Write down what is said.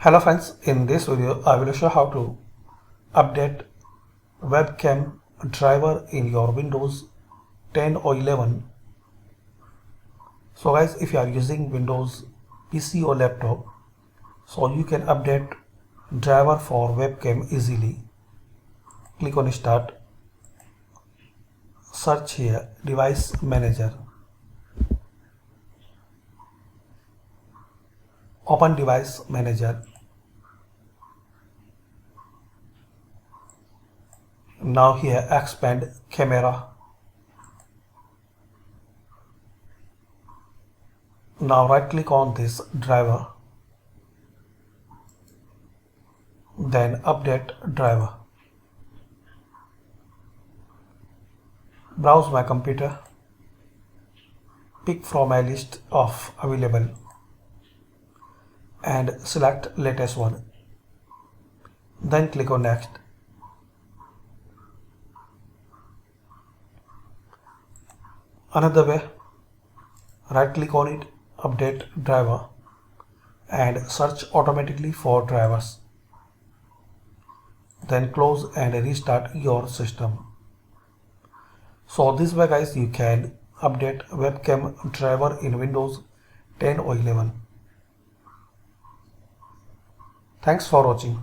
Hello friends, in this video I will show how to update webcam driver in your Windows 10 or 11. So guys, if you are using Windows PC or laptop, so you can update driver for webcam easily. Click on Start, search here Device Manager, open Device Manager. Now here expand camera. Now right click on this driver, then update driver. Browse my computer, pick from a list of available and select latest one. Then click on next. Another way, right click on it, update driver and search automatically for drivers. Then close and restart your system. So this way guys, you can update webcam driver in Windows 10 or 11. Thanks for watching.